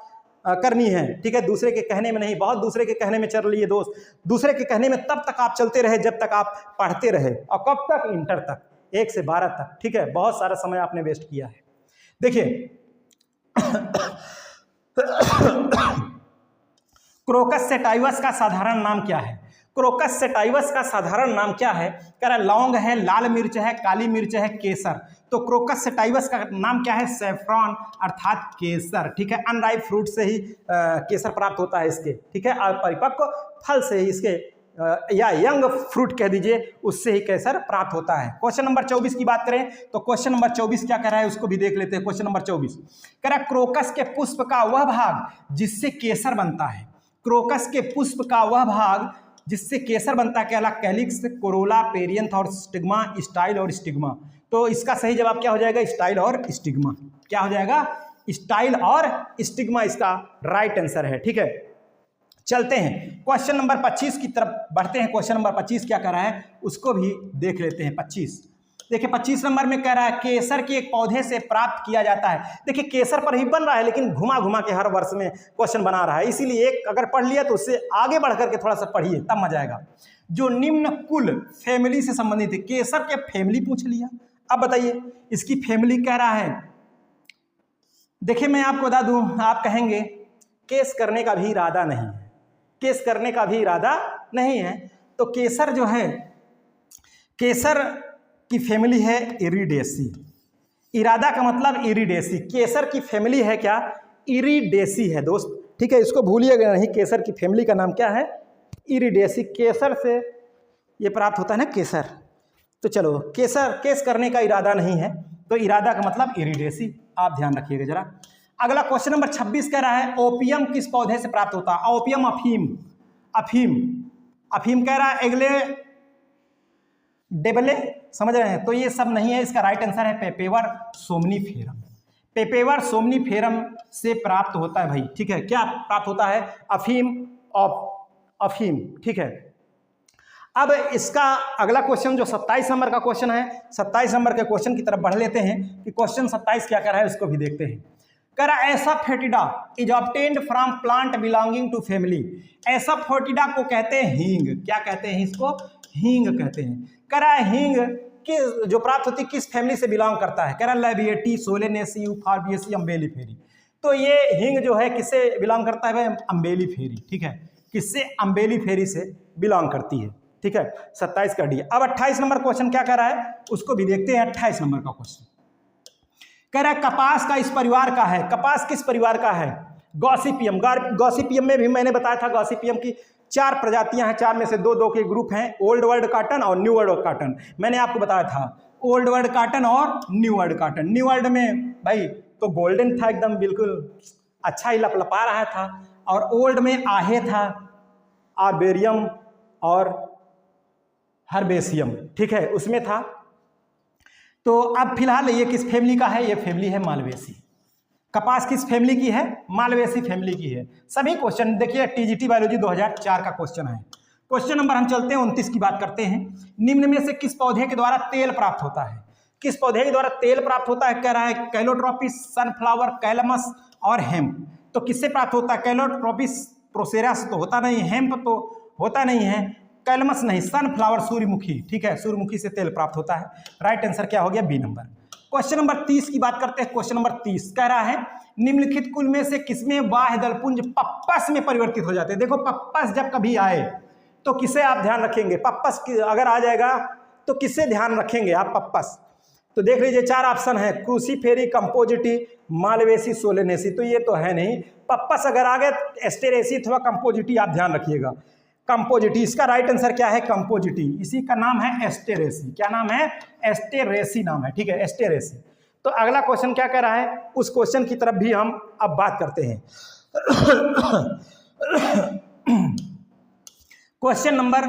करनी है, ठीक है, दूसरे के कहने में नहीं। बहुत दूसरे के कहने में चल रही है दोस्त, दूसरे के कहने में तब तक आप चलते रहे जब तक आप पढ़ते रहे, और कब तक? इंटर तक, 1 से 12 तक, ठीक है। बहुत सारा समय आपने वेस्ट किया है। देखिए क्रोकस सेटाइवस का साधारण नाम क्या है? क्रोकस सेटाइवस का साधारण नाम क्या है? कह रहा है लौंग है, लाल मिर्च है, काली मिर्च है, केसर। तो क्रोकस सेटाइवस का नाम क्या है? सैफ्रॉन अर्थात केसर, ठीक है। अनराइप फ्रूट से ही केसर प्राप्त होता है इसके, ठीक है। और परिपक्व फल से ही इसके या यंग फ्रूट कह दीजिए, उससे ही केसर प्राप्त होता है। क्वेश्चन नंबर 24 की बात करें तो क्वेश्चन नंबर 24 क्या कह रहा है उसको भी देख लेते हैं। क्वेश्चन नंबर 24 कह रहा है क्रोकस के पुष्प का वह भाग जिससे केसर बनता है। क्रोकस के पुष्प का वह भाग जिससे केसर बनता है कहला कैलिक्स, कोरोला, पेरियंथ और स्टिग्मा, स्टाइल और स्टिग्मा। तो इसका सही जवाब क्या हो जाएगा? स्टाइल और स्टिग्मा। क्या हो जाएगा? स्टाइल और स्टिग्मा इसका राइट आंसर है, ठीक है। चलते हैं क्वेश्चन नंबर 25 की तरफ बढ़ते हैं। क्वेश्चन नंबर 25 क्या कर रहा है उसको भी देख लेते हैं। 25 देखिए, 25 नंबर में कह रहा है केसर के एक पौधे से प्राप्त किया जाता है। देखिए केसर पर ही बन रहा है, लेकिन घुमा घुमा के हर वर्ष में क्वेश्चन बना रहा है, इसीलिए एक अगर पढ़ लिया तो उससे आगे बढ़ करके थोड़ा सा पढ़िए तब मजा आएगा। जो निम्न कुल फैमिली से संबंधित है, केसर के फैमिली पूछ लिया। अब बताइए इसकी फैमिली कह रहा है। देखिए मैं आपको बता दूं, आप कहेंगे केस करने का भी इरादा नहीं है, केस करने का भी इरादा नहीं है। तो केसर जो है, केसर की फैमिली है इरिडेसी। इरादा का मतलब इरिडेसी। केसर की फैमिली है क्या? इरिडेसी है दोस्त, ठीक है। इसको भूलिएगा नहीं, केसर की फैमिली का नाम क्या है? इरिडेसी। केसर से ये प्राप्त होता है ना केसर। तो चलो केसर केस करने का इरादा नहीं है, तो इरादा का मतलब इरिडेसी, आप ध्यान रखिएगा जरा। अगला क्वेश्चन नंबर 26 कह रहा है ओपियम किस पौधे से प्राप्त होता है? ओपियम अफीम, अफीम, अफीम कह रहा है एगले डेबले, समझ रहे हैं? तो ये सब नहीं है, इसका राइट आंसर है पेपेवर सोमनीफेरम। पेपेवर सोमनीफेरम से प्राप्त होता है भाई, ठीक है। क्या प्राप्त होता है? अफीम, अफीम, ठीक है। अब इसका अगला क्वेश्चन जो 27 नंबर का क्वेश्चन है, 27 नंबर के क्वेश्चन की तरफ बढ़ लेते हैं कि क्वेश्चन 27 क्या कर रहा है उसको भी देखते हैं। कह रहा asafoetida is obtained from plant belonging to family. Asafoetida को कहते हैं हींग। क्या कहते हैं इसको? हींग कहते हैं। कह रहा है हींग कि जो प्राप्त होती है किस फैमिली से बिलोंग करता है? कह रहा है लेबिएटी, सोलेनेसी, यूफॉर्बिएसी, अम्बेलिफेरी। तो ये हींग जो है किससे बिलोंग करता है भाई? अम्बेलिफेरी, ठीक है। किससे? अम्बेलिफेरी से बिलोंग करती है, ठीक है। 27 कर दिया। अब 28 नंबर क्वेश्चन क्या कह रहा है उसको भी देखते हैं। 28 नंबर का क्वेश्चन कह रहा है कपास का इस परिवार का है। कपास किस परिवार का है? गॉसिपियम। गॉसिपियम में भी मैंने बताया था गॉसिपियम की 4 प्रजातियां हैं, 4 में से 2 के ग्रुप हैं, ओल्ड वर्ल्ड कॉटन और न्यू वर्ल्ड कॉटन। मैंने आपको बताया था ओल्ड वर्ल्ड कॉटन और new world cotton. New world में भाई तो गोल्डन था एकदम, बिल्कुल अच्छा ही लपलपा रहा था, और ओल्ड में आहे था, आर्बेरियम और हर्बेसियम, ठीक है, उसमें था। तो अब फिलहाल ये किस फैमिली का है? ये फैमिली है मालवेसी। कपास किस फैमिली की है? मालवेसी फैमिली की है। सभी क्वेश्चन देखिए टीजीटी बायोलॉजी 2004 का क्वेश्चन है। क्वेश्चन नंबर हम चलते हैं 29 की बात करते हैं। निम्न में से किस पौधे के द्वारा तेल प्राप्त होता है? किस पौधे के द्वारा तेल प्राप्त होता है? कह रहा है कैलोट्रोपिस, सनफ्लावर, कैलमस और हेम्प। तो किससे प्राप्त होता है? कैलोट्रोपिस प्रोसेरा से तो होता नहीं, हेम्प तो होता नहीं है, कैलमस नहीं, सनफ्लावर सूर्यमुखी, ठीक है, सूर्यमुखी से तेल प्राप्त होता है। राइट आंसर क्या हो गया? B number. क्वेश्चन नंबर 30 की बात करते हैं। क्वेश्चन नंबर 30 कह रहा है निम्नलिखित कुल में से किसमें बाह्य दलपुंज पप्पस में परिवर्तित हो जाते हैं? देखो पप्पस जब कभी आए तो किसे आप ध्यान रखेंगे? पप्पस अगर आ जाएगा तो किससे ध्यान रखेंगे आप? पप्पस। तो देख लीजिए 4 ऑप्शन है, क्रूसीफेरी, कंपोजिटी, मालवेसी, सोलेनेसी। तो ये तो है नहीं। पप्पस अगर आ गए एस्टेरेसी अथवा कंपोजिटी आप ध्यान रखिएगा। कंपोजिटी, इसका राइट आंसर क्या है? कंपोजिटी। इसी का नाम है एस्टेरेसी। क्या नाम है? एस्टेरेसी नाम है, ठीक है, एस्टेरेसी। तो अगला क्वेश्चन क्या कह रहा है उस क्वेश्चन की तरफ भी हम अब बात करते हैं। क्वेश्चन नंबर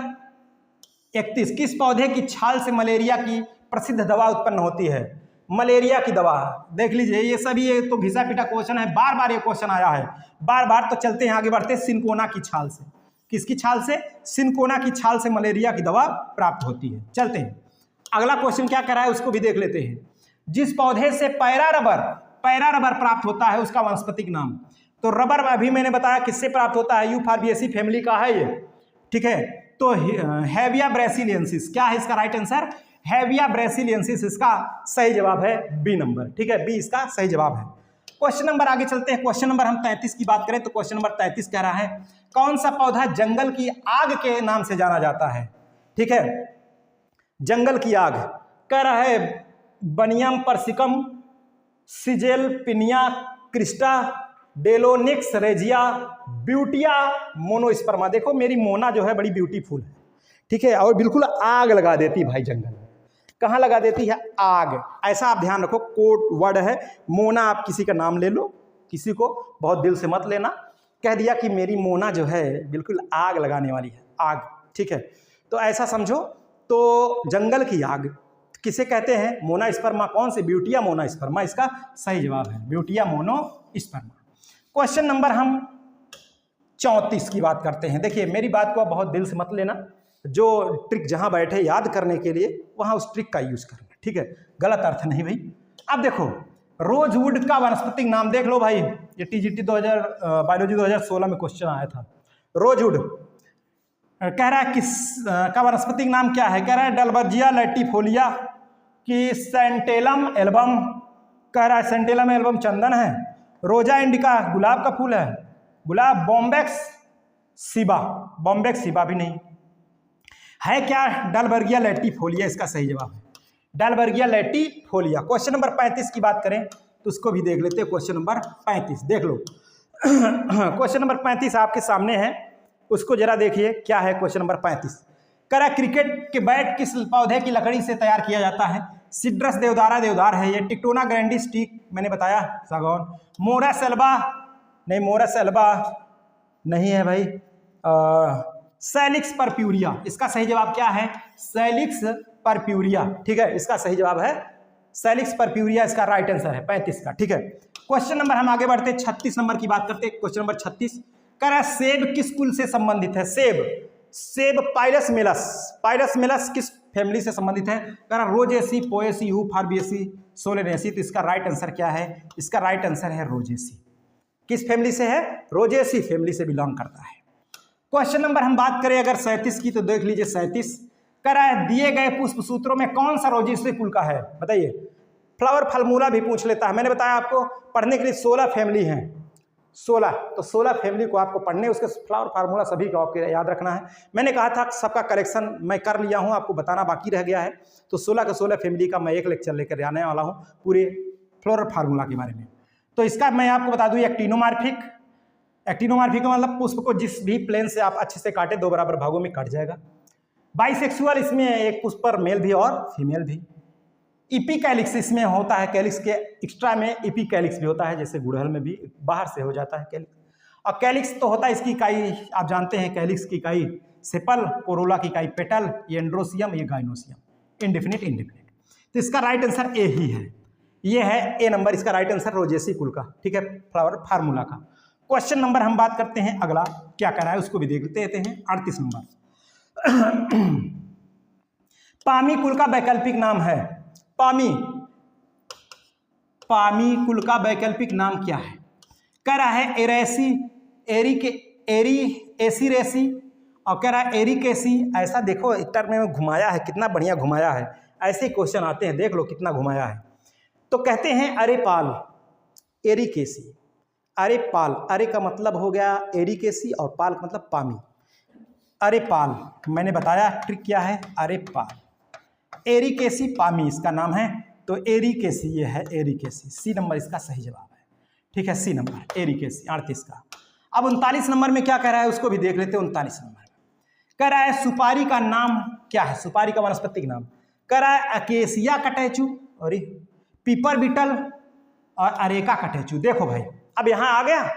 31 किस पौधे की छाल से मलेरिया की प्रसिद्ध दवा उत्पन्न होती है? मलेरिया की दवा देख लीजिए, ये सभी ये तो घिसा पिटा क्वेश्चन है, बार बार ये क्वेश्चन आया है, बार बार। तो चलते हैं आगे बढ़ते हैं। सिनकोना की छाल से। किसकी छाल से? सिनकोना की छाल से मलेरिया की दवा प्राप्त होती है। चलते हैं अगला क्वेश्चन क्या कर रहा है उसको भी देख लेते हैं। जिस पौधे से पैरा रबर प्राप्त होता है उसका वानस्पतिक नाम। तो रबर अभी मैंने बताया किससे प्राप्त होता है, यूफॉर्बिएसी फैमिली का है ये, ठीक है। तो हेविया ब्रासिलियंसिस क्या है इसका राइट आंसर, हेविया ब्रासिलियंसिस इसका सही जवाब है बी नंबर, ठीक है, बी इसका सही जवाब है। क्वेश्चन नंबर आगे चलते हैं। क्वेश्चन नंबर हम 33 की बात करें तो क्वेश्चन नंबर 33 कह रहा है कौन सा पौधा जंगल की आग के नाम से जाना जाता है, ठीक है, जंगल की आग कह रहा है बनियम परसिकम, Caesalpinia crista, Delonix regia, Butea monosperma. देखो मेरी मोना जो है बड़ी ब्यूटीफुल है, ठीक है, और बिल्कुल आग लगा देती भाई जंगल में। कहाँ लगा देती है, आग। ऐसा आप ध्यान रखो, कोड वर्ड है मोना, आप किसी का नाम ले लो, किसी को बहुत दिल से मत लेना, कह दिया कि मेरी मोना जो है बिल्कुल आग लगाने वाली है, आग, ठीक है। तो ऐसा समझो, तो जंगल की आग किसे कहते हैं, मोनोस्पर्मा। कौन से, ब्यूटिया मोनोस्पर्मा इसका सही जवाब है, ब्यूटिया मोनोस्पर्मा। क्वेश्चन नंबर हम 34 की बात करते हैं। देखिए मेरी बात को आप बहुत दिल से मत लेना, जो ट्रिक जहां बैठे याद करने के लिए वहां उस ट्रिक का यूज करना, ठीक है, गलत अर्थ नहीं भाई। अब देखो रोजवुड का वानस्पतिक नाम देख लो भाई, ये टीजीटी बायोलॉजी 2016 में क्वेश्चन आया था। रोजवुड कह रहा है किस का वानस्पतिक नाम क्या है, कह रहा है डलबर्जिया लैटिफोलिया की सेंटेलम एल्बम, कह रहा है सेंटेलम एल्बम चंदन है, रोजा इंडिका गुलाब का फूल है, गुलाब बॉम्बेक्स सिबा, बॉम्बेक्स सिबा भी नहीं है, क्या डलबर्गिया लैटिफोलिया इसका सही जवाब है, डलबर्गिया लैटिफोलिया। क्वेश्चन नंबर 35 की बात करें तो उसको भी देख लेते हैं। क्वेश्चन नंबर 35 देख लो क्वेश्चन नंबर 35 आपके सामने है, उसको जरा देखिए क्या है। क्वेश्चन नंबर 35 कह रहा है क्रिकेट के बैट किस पौधे की लकड़ी से तैयार किया जाता है, सिड्रस देवदारा देवदार है ये, टिक्टोना ग्रैंडिस टीक मैंने बताया सागौन, मोरस एल्बा नहीं, मोरस एल्बा नहीं है भाई, सैलिक्स परप्यूरिया इसका सही जवाब क्या है, सैलिक्स परप्यूरिया, ठीक है, इसका सही जवाब है सैलिक्स परप्यूरिया, इसका राइट आंसर है 35 का, ठीक है। क्वेश्चन नंबर हम आगे बढ़ते हैं, 36 नंबर की बात करते हैं। क्वेश्चन नंबर 36 कह रहा है सेब किस कुल से संबंधित है, सेब, सेब पायरस मेलस, पायरस मेलस किस फैमिली से संबंधित है, कह रहा रोजेसी, पोएसी, यूफॉर्बिएसी, सोलेनेसी। तो इसका राइट आंसर क्या है, इसका राइट आंसर है रोजेसी। किस फैमिली से है, रोजेसी फैमिली से बिलोंग करता है। क्वेश्चन नंबर हम बात करें अगर 37 की तो देख लीजिए 37 कह रहा है दिए गए पुष्प सूत्रों में कौन सा रोजेसी कुल का है, बताइए। फ्लावर फार्मूला भी पूछ लेता है, मैंने बताया आपको पढ़ने के लिए 16 फैमिली हैं, 16, तो 16 फैमिली को आपको पढ़ने, उसके फ्लावर फार्मूला सभी को आपको याद रखना है। मैंने कहा था सबका कलेक्शन मैं कर लिया हूं, आपको बताना बाकी रह गया है। तो 16 के 16 फैमिली का मैं एक लेक्चर लेकर आने वाला हूं पूरे फ्लोरल फार्मूला के बारे में। तो इसका मैं आपको बता दूं एक्टिनोमार्फिक, एक्टिनोमार्फिक का मतलब पुष्प को जिस भी प्लेन से आप अच्छे से काटे 2 बराबर भागों में कट जाएगा। बाइसेक्सुअल, इसमें एक पुष्प पर मेल भी और फीमेल भी। इपीकैलिक्स इसमें होता है, कैलिक्स के एक्स्ट्रा में इपीकैलिक्स भी होता है, जैसे गुड़हल में भी बाहर से हो जाता है कैलिक्स। और कैलिक्स तो होता है, इसकी इकाई आप जानते हैं, कैलिक्स की इकाई सेपल, कोरोला की इकाई पेटल, ये एंड्रोसियम, ये गाइनोसियम, इंडेफिनिट इंडेफिनिट। तो इसका राइट आंसर ए ही है, ये है ए नंबर, इसका राइट आंसर रोजेसी कुल का, ठीक है, फ्लावर फार्मूला का। क्वेश्चन नंबर हम बात करते हैं अगला क्या कर रहा है, उसको भी देख लेते हैं। 38 नंबर पामी कुल का वैकल्पिक नाम है, पामी, पामी कुल का वैकल्पिक नाम क्या है, कह रहा है एरेसी, एसीरेसी, और कह रहा है एरिकेसी। ऐसा देखो टर्म में घुमाया है, कितना बढ़िया घुमाया है, ऐसे क्वेश्चन आते हैं, देख लो कितना घुमाया है। तो कहते हैं अरे पाल, एरिकेसी, अरे पाल, अरे का मतलब हो गया एरिकेसी और पाल का मतलब पामी। अरे पाल मैंने बताया ट्रिक क्या है, अरे पाल, एरिकेसी पामी इसका नाम है, तो एरिकेसी ये है, एरिकेसी, सी नंबर इसका सही जवाब है, ठीक है, सी नंबर एरिकेसी 38 का। अब 39 नंबर में क्या कह रहा है उसको भी देख लेते हैं। 39 नंबर में कह रहा है सुपारी का नाम क्या है, सुपारी का वानस्पतिक नाम, कह रहा है अकेसिया कटेचू, और पीपर बीटल और अरेका कटेचू। देखो भाई अब यहाँ आ गया,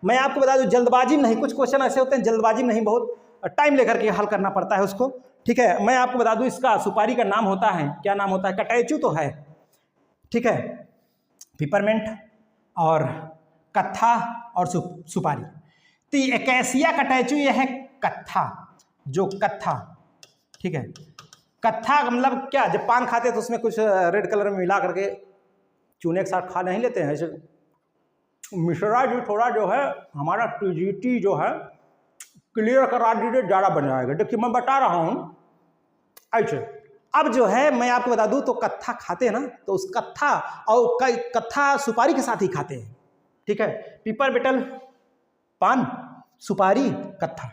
मैं आपको बता दूं जल्दबाजी में नहीं, कुछ क्वेश्चन ऐसे होते हैं जल्दबाजी में नहीं, बहुत टाइम लेकर के हल करना पड़ता है उसको, ठीक है। मैं आपको बता दूं इसका सुपारी का नाम होता है, क्या नाम होता है, कटेचू तो है, ठीक है, पिपरमेंट और कत्था और सुपारी। तो एकेसिया कटेचू ये है कत्था, जो कत्था, ठीक है, कत्था मतलब क्या, जब पान खाते तो उसमें कुछ रेड कलर में मिला करके चूने के साथ खा नहीं लेते हैं ऐसे, मिश्रा जी थोड़ा जो है हमारा टीजीटी जो है क्लियर करा दीजिए, ज़्यादा बन जाएगा। देखिए मैं बता रहा हूँ ऐसे। अब जो है मैं आपको बता दूं तो कत्था खाते हैं ना, तो उस कत्था और कत्था सुपारी के साथ ही खाते हैं, ठीक है। पीपर बेटल पान सुपारी कत्था।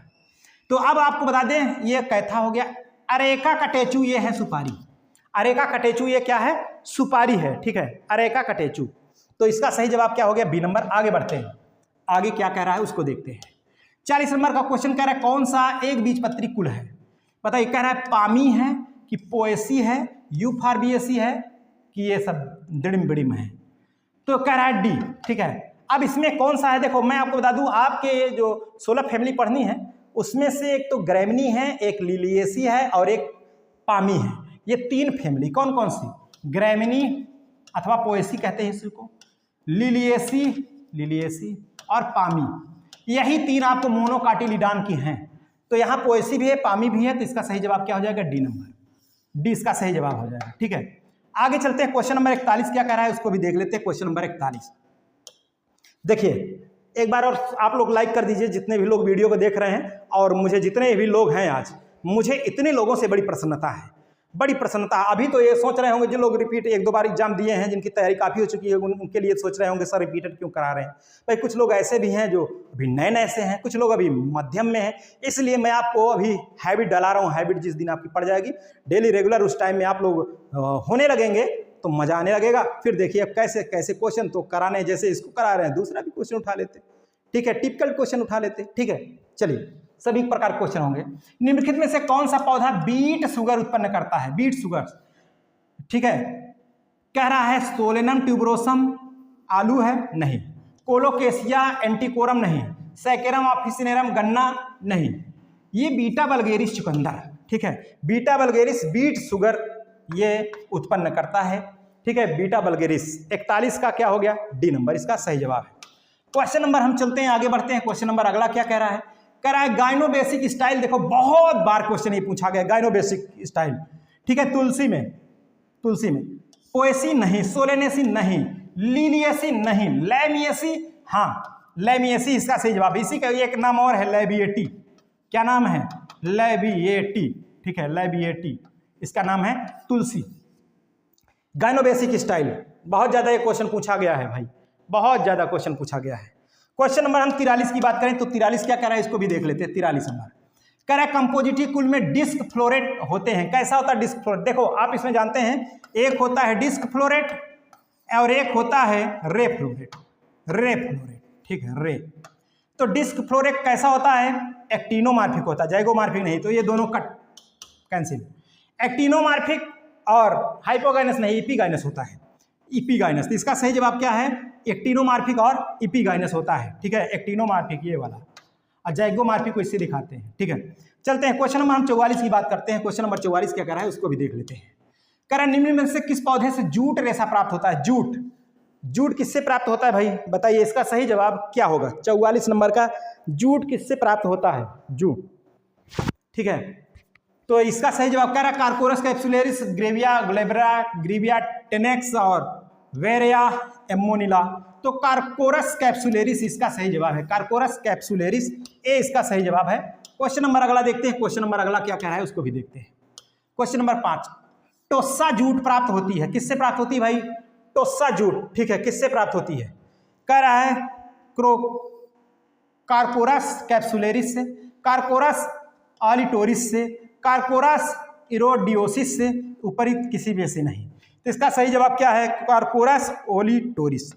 तो अब आपको बता दें ये कैथा हो गया, अरेका कटेचू ये है सुपारी, अरेका कटेचू ये क्या है, सुपारी है, ठीक है, अरेका कटेचू। तो इसका सही जवाब क्या हो गया, बी नंबर। आगे बढ़ते हैं, आगे क्या कह रहा है उसको देखते हैं। 40 नंबर का क्वेश्चन कह रहा है कौन सा एक बीजपत्री कुल है, बताइए। कह रहा है पामी है कि पोएसी है, यूफॉर्बिएसी है कि ये सब दिड़िम बिड़िम है। तो कह रहा है डी, ठीक है। अब इसमें कौन सा है, देखो मैं आपको बता दूं, आपके जो 16 फैमिली पढ़नी है उसमें से एक तो ग्रैमिनी है, एक लिलिएसी है और एक पामी है। ये 3 फैमिली कौन कौन सी, ग्रैमिनी अथवा पोएसी कहते हैं इसको, लिलिएसी और पामी, यही 3 आपको मोनोकाटिलिडान की हैं। तो यहाँ पोएसी भी है, पामी भी है, तो इसका सही जवाब क्या हो जाएगा, डी नंबर, डी इसका सही जवाब हो जाएगा, ठीक है। आगे चलते हैं, क्वेश्चन नंबर 41 क्या कह रहा है उसको भी देख लेते हैं। क्वेश्चन नंबर 41 देखिए एक बार और आप लोग लाइक कर दीजिए जितने भी लोग वीडियो को देख रहे हैं, और मुझे जितने भी लोग हैं आज, मुझे इतने लोगों से बड़ी प्रसन्नता है, बड़ी प्रसन्नता। अभी तो ये सोच रहे होंगे जो लोग रिपीट 1-2 बार एग्जाम दिए हैं, जिनकी तैयारी काफ़ी हो चुकी है, उनके लिए सोच रहे होंगे सर रिपीटेड क्यों करा रहे हैं। भाई कुछ लोग ऐसे भी हैं जो अभी नए से हैं, कुछ लोग अभी मध्यम में हैं, इसलिए मैं आपको अभी हैबिट डला रहा हूँ। हैबिट जिस दिन आपकी पड़ जाएगी डेली रेगुलर, उस टाइम में आप लोग होने लगेंगे तो मजा आने लगेगा। फिर देखिए अब कैसे कैसे क्वेश्चन तो कराने, जैसे इसको करा रहे हैं दूसरा भी क्वेश्चन उठा लेते, ठीक है, टिपिकल क्वेश्चन उठा लेते, ठीक है। चलिए सभी प्रकार क्वेश्चन होंगे। निम्नलिखित में से कौन सा पौधा बीट शुगर उत्पन्न करता है, बीट शुगर, ठीक है। कह रहा है सोलेनम ट्यूबरोसम आलू है, नहीं। कोलोकेसिया एंटीकोरम नहीं। सैकेरम ऑफिसिनेरम गन्ना नहीं। ये बीटा बल्गेरिस चुकंदर, ठीक है, बीटा बल्गेरिस बीट शुगर ये उत्पन्न करता है, ठीक है, बीटा बल्गेरिस। 41 का क्या हो गया, डी नंबर इसका सही जवाब है। क्वेश्चन नंबर हम चलते हैं आगे बढ़ते हैं। क्वेश्चन नंबर अगला क्या कह रहा है, कह रहा है गाइनोबेसिक स्टाइल। देखो बहुत बार क्वेश्चन ये पूछा गया, गाइनोबेसिक स्टाइल, ठीक है। तुलसी में पोएसी नहीं, सोलेनेसी नहीं, लिलिएसी नहीं, लैमिएसी हाँ, लैमिएसी इसका सही जवाब। इसी का एक नाम और है लैबिएटी, क्या नाम है, लैबिएटी, ठीक है, लैबिएटी इसका नाम है तुलसी। गाइनोबेसिक स्टाइल बहुत ज़्यादा ये क्वेश्चन पूछा गया है भाई, बहुत ज़्यादा क्वेश्चन पूछा गया है। क्वेश्चन नंबर हम 43 की बात करें तो 43 क्या कह रहा है इसको भी देख लेते हैं। 43 नंबर कह रहा है कंपोजिटी कुल में डिस्क फ्लोरेट होते हैं। कैसा होता है डिस्क फ्लोरेट, देखो आप इसमें जानते हैं एक होता है डिस्क फ्लोरेट और एक होता है रे फ्लोरेट, रे फ्लोरेट, ठीक है, रे। तो डिस्क फ्लोरेट कैसा होता है, एक्टिनोमार्फिक होता है, जाइगोमार्फिक नहीं, तो ये दोनों कट कैंसिल। एक्टिनोमार्फिक और हाइपोगाइनस नहीं, इपीगाइनस होता है, इपीगाइनस। तो इसका सही जवाब क्या है, एक्टिनोमार्फिक और इपीगाइनस होता है, ठीक है, एक्टिनोमार्फिक ये वाला, और जाइगोमार्फिक को इससे दिखाते हैं, ठीक है। चलते हैं क्वेश्चन नंबर हम 44 की बात करते हैं। क्वेश्चन नंबर 44 क्या कर रहा है उसको भी देख लेते हैं। कह रहा है निम्न में से किस पौधे से जूट रेशा प्राप्त होता है, जूट, जूट किससे प्राप्त होता है भाई बताइए, इसका सही जवाब क्या होगा। 44 नंबर का जूट किससे प्राप्त होता है, जूट, ठीक है। तो इसका सही जवाब कह रहा है कार्कोरस कैप्सुलेरिस, ग्रेविया ग्लेब्रा, ग्रीविया टेनेक्स और वेरिया एमोनिला। तो कार्कोरस कैप्सुलेरिस इसका सही जवाब है, कार्कोरस कैप्सुलेरिस ए इसका सही जवाब है। क्वेश्चन नंबर अगला देखते हैं। क्वेश्चन नंबर अगला क्या कह रहा है उसको भी देखते हैं। क्वेश्चन नंबर 5 टोस्सा जूट प्राप्त होती है, किससे प्राप्त होती है भाई, टोस्सा जूट, ठीक है, किससे प्राप्त होती है। कह रहा है कार्कोरस कैप्सुलेरिस से, कार्कोरस ऑलिटोरिस से, कार्कोरस इरोडियोसिस से, ऊपरी किसी भी से नहीं। तो इसका सही जवाब क्या है, कार्कोरस ओलिटोरिस,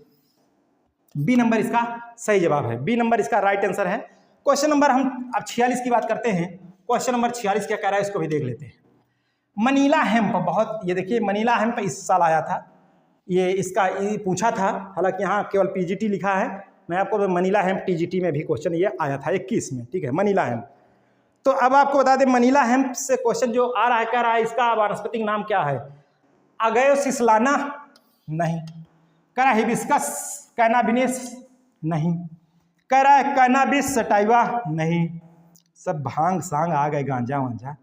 बी नंबर इसका सही जवाब है, बी नंबर इसका राइट आंसर है। क्वेश्चन नंबर हम अब 46 की बात करते हैं। क्वेश्चन नंबर 46 क्या कह रहा है इसको भी देख लेते हैं। मनीला हेम्प, बहुत ये देखिए मनीला हेम्प इस साल आया था, ये इसका ये पूछा था, हालांकि यहाँ केवल पीजीटी लिखा है, मैं आपको मनीला हेम्प टीजीटी में भी क्वेश्चन ये आया था 21 में, ठीक है, मनीला हेम्प। तो अब आपको बता दें मनीला हेम्प से क्वेश्चन जो आ रहा है, कह रहा है इसका वानस्पतिक नाम क्या है, अगैयोसिस्लाना नहीं, कह रहा है हिबिस्कस कैनाबिनेस नहीं, कह रहा है कैनाबिस सटाइवा नहीं, सब भांग सांग आ गए, गांजा वांजा।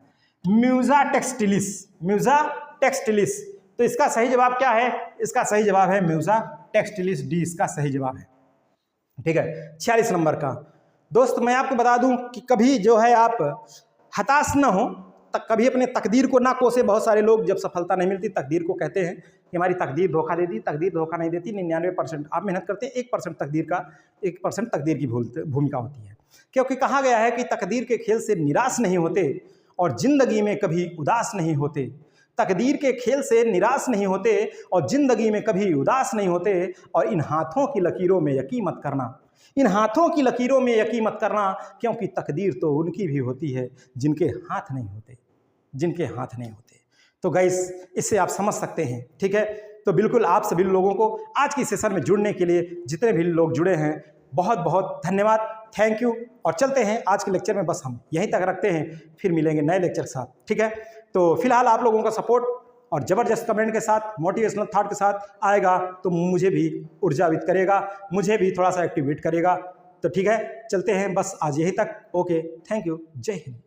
म्यूजा टेक्सटिलिस, म्यूजा टेक्सटिलिस, तो इसका सही जवाब क्या है, इसका सही जवाब है म्यूजा टेक्सटिलिस, डी इसका सही जवाब है। ठीक है। 46 नंबर का दोस्त, मैं आपको बता दूं कि कभी जो है आप हताश न हो, कभी अपने तकदीर को ना कोसे। बहुत सारे लोग जब सफलता नहीं मिलती तकदीर को कहते हैं कि हमारी तकदीर धोखा देती। तकदीर धोखा नहीं देती। 99% आप मेहनत करते हैं, 1% तकदीर का 1% तकदीर की भूमिका होती है। क्योंकि कहा गया है कि तकदीर के खेल से निराश नहीं होते और जिंदगी में कभी उदास नहीं होते। तकदीर के खेल से निराश नहीं होते और जिंदगी में कभी उदास नहीं होते। और इन हाथों की लकीरों में यकीन मत करना, इन हाथों की लकीरों में यकीन मत करना, क्योंकि तकदीर तो उनकी भी होती है जिनके हाथ नहीं होते, जिनके हाथ नहीं होते। तो गाइस, इससे आप समझ सकते हैं। ठीक है, तो बिल्कुल आप सभी लोगों को आज की सेशन में जुड़ने के लिए जितने भी लोग जुड़े हैं बहुत बहुत धन्यवाद, थैंक यू। और चलते हैं आज के लेक्चर में, बस हम यहीं तक रखते हैं, फिर मिलेंगे नए लेक्चर के साथ। ठीक है, तो फिलहाल आप लोगों का सपोर्ट और ज़बरदस्त कमेंट के साथ, मोटिवेशनल थॉट के साथ आएगा तो मुझे भी ऊर्जावित करेगा, मुझे भी थोड़ा सा एक्टिवेट करेगा। तो ठीक है, चलते हैं बस आज यहीं तक। ओके, थैंक यू, जय हिंद।